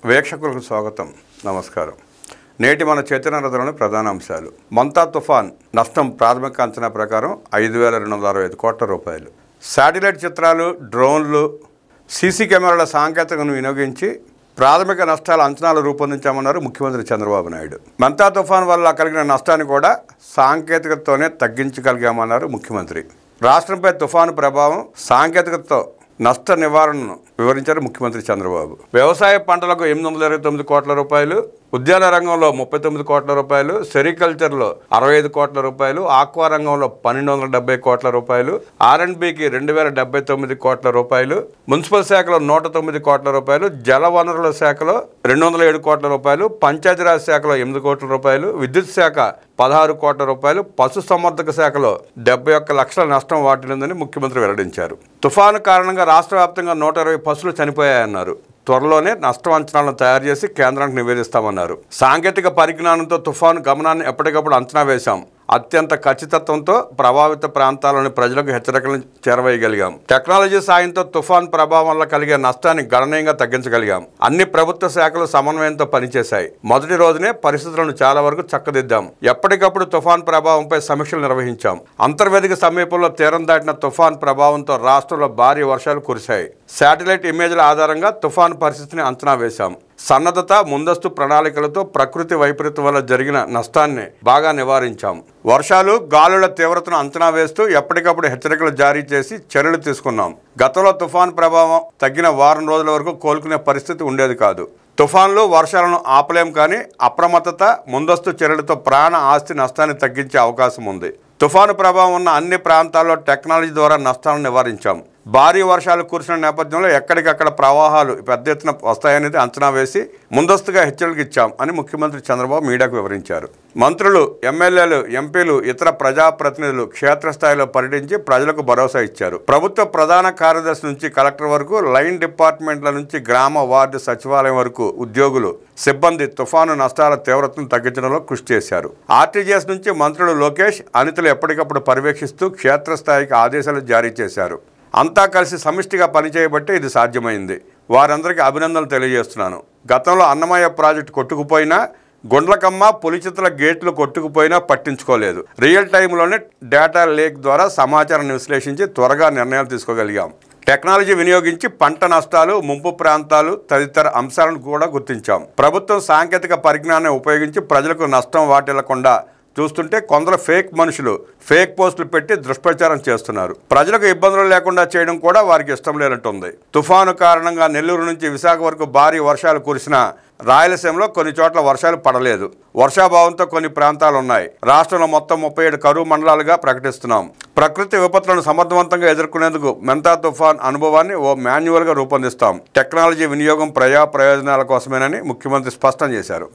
వీక్షకులకు స్వాగతం, నమస్కారం. నేటి మన చైతన్యరథంలోని ప్రధాన అంశాలు. మంతా తుఫాన్ నష్టం ప్రాథమిక అంచనా ప్రకారం 5,265 కోట్ల రూపాయలు. శాటిలైట్ చిత్రాలు, డ్రోన్లు, సీసీ కెమెరాల సాంకేతికతను వినియోగించి ప్రాథమిక నష్టాల అంచనాలు రూపొందించామన్నారు ముఖ్యమంత్రి చంద్రబాబు నాయుడు. మంతా తుఫాన్ వల్ల కలిగిన నష్టాన్ని కూడా సాంకేతికతతోనే తగ్గించగలిగామన్నారు ముఖ్యమంత్రి. రాష్ట్రంపై తుఫాను ప్రభావం, సాంకేతికతతో నష్ట నివారణను వివరించారు ముఖ్యమంత్రి చంద్రబాబు. వ్యవసాయ పంటలకు 829 కోట్ల రూపాయలు, ఉద్యాన రంగంలో 39 కోట్ల రూపాయలు, సెరికల్చర్లో 65 కోట్ల రూపాయలు, ఆక్వా రంగంలో 1,270 కోట్ల రూపాయలు, R&Bకి 2,079 కోట్ల రూపాయలు, మున్సిపల్ శాఖలో 109 కోట్ల రూపాయలు, జల వనరుల శాఖలో 207 కోట్ల రూపాయలు, పంచాయతీరాజ్ శాఖలో 8 కోట్ల రూపాయలు, విద్యుత్ శాఖ 16 కోట్ల రూపాయలు, పశు సంవర్ధక శాఖలో 71 లక్షల నష్టం వాటిల్లిందని ముఖ్యమంత్రి వెల్లడించారు. తుఫాను కారణంగా రాష్ట్ర వ్యాప్తంగా 120 పశువులు చనిపోయాయన్నారు. త్వరలోనే నష్టం అంచనాలను తయారు చేసి కేంద్రానికి నివేదిస్తామన్నారు. సాంకేతిక పరిజ్ఞానంతో తుఫాను గమనాన్ని ఎప్పటికప్పుడు అంచనా వేశాం. అత్యంత ఖచ్చితత్వంతో ప్రభావిత ప్రాంతాల్లోని ప్రజలకు హెచ్చరికలను చేరవేయగలిగాం. టెక్నాలజీ సాయంతో తుఫాన్ ప్రభావం వల్ల కలిగే నష్టాన్ని గణనీయంగా తగ్గించగలిగాం. అన్ని ప్రభుత్వ శాఖలు సమన్వయంతో పనిచేశాయి. మొదటి రోజునే పరిస్థితులను చాలా వరకు చక్కదిద్దాం. ఎప్పటికప్పుడు తుఫాన్ ప్రభావంపై సమీక్షలు నిర్వహించాం. అంతర్వేదిక సమీపంలో తీరం దాటిన తుఫాన్ ప్రభావంతో రాష్ట్రంలో భారీ వర్షాలు కురిశాయి. శాటిలైట్ ఇమేజ్ల ఆధారంగా తుఫాను పరిస్థితిని అంచనా వేశాం. సన్నద్ధత, ముందస్తు ప్రణాళికలతో ప్రకృతి వైపరీత్యం వల్ల జరిగిన నష్టాన్ని బాగా నివారించాం. వర్షాలు, గాలుల తీవ్రతను అంచనా వేస్తూ ఎప్పటికప్పుడు హెచ్చరికలు జారీ చేసి చర్యలు తీసుకున్నాం. గతంలో తుఫాన్ ప్రభావం తగ్గిన వారం రోజుల వరకు కోలుకునే పరిస్థితి ఉండేది కాదు. తుఫాన్లు, వర్షాలను ఆపలేం, కానీ అప్రమత్తత, ముందస్తు చర్యలతో ప్రాణ ఆస్తి నష్టాన్ని తగ్గించే అవకాశం ఉంది. తుఫాను ప్రభావం ఉన్న అన్ని ప్రాంతాల్లో టెక్నాలజీ ద్వారా నష్టాలను నివారించాం. భారీ వర్షాలు కురిసిన నేపథ్యంలో ఎక్కడికక్కడ ప్రవాహాలు పెద్ద ఎత్తున వస్తాయనేది అంచనా వేసి ముందస్తుగా హెచ్చరికలు ఇచ్చాం అని ముఖ్యమంత్రి చంద్రబాబు మీడియాకు వివరించారు. మంత్రులు, ఎమ్మెల్యేలు, ఎంపీలు, ఇతర ప్రజాప్రతినిధులు క్షేత్రస్థాయిలో పర్యటించి ప్రజలకు భరోసా ఇచ్చారు. ప్రభుత్వ ప్రధాన కార్యదర్శి నుంచి కలెక్టర్ వరకు, లైన్ డిపార్ట్మెంట్ల నుంచి గ్రామ, వార్డు, సచివాలయం వరకు ఉద్యోగులు, సిబ్బంది తుఫాను నష్టాల తీవ్రతను తగ్గించడంలో కృషి చేశారు. ఆర్టీజీఎస్ నుంచి మంత్రులు లోకేష్, అనితలు ఎప్పటికప్పుడు పర్యవేక్షిస్తూ క్షేత్రస్థాయికి ఆదేశాలు జారీ చేశారు. అంతా కలిసి సమిష్టిగా పనిచేయబట్టే ఇది సాధ్యమైంది. వారందరికీ అభినందనలు తెలియజేస్తున్నాను. గతంలో అన్నమయ్య ప్రాజెక్టు కొట్టుకుపోయినా, గుండ్లకమ్మ, పులిచిత్ల గేట్లు కొట్టుకుపోయినా పట్టించుకోలేదు. రియల్ టైంలోనే డేటా లేక్ ద్వారా సమాచారాన్ని విశ్లేషించి త్వరగా నిర్ణయాలు తీసుకోగలిగాం. టెక్నాలజీ వినియోగించి పంట నష్టాలు, ముంపు ప్రాంతాలు తదితర అంశాలను కూడా గుర్తించాం. ప్రభుత్వం సాంకేతిక పరిజ్ఞానాన్ని ఉపయోగించి ప్రజలకు నష్టం వాటిల్లకుండా చూస్తుంటే కొందరు ఫేక్ మనుషులు ఫేక్ పోస్టులు పెట్టి దుష్ప్రచారం చేస్తున్నారు. ప్రజలకు ఇబ్బందులు లేకుండా చేయడం కూడా వారికి ఇష్టం లేనట్టుంది. తుఫాను కారణంగా నెల్లూరు నుంచి విశాఖ వరకు భారీ వర్షాలు కురిసిన రాయలసీమలో కొన్ని చోట్ల వర్షాలు పడలేదు. వర్షాభావంతో కొన్ని ప్రాంతాలు ఉన్నాయి. రాష్ట్రంలో మొత్తం 37 కరువు మండలాలుగా ప్రకటిస్తున్నాం. ప్రకృతి విపత్తులను సమర్థవంతంగా ఎదుర్కొనేందుకు మంతా తుఫాన్ అనుభవాన్ని ఓ మాన్యువల్గా రూపొందిస్తాం. టెక్నాలజీ వినియోగం ప్రజా ప్రయోజనాల కోసమేనని ముఖ్యమంత్రి స్పష్టం చేశారు.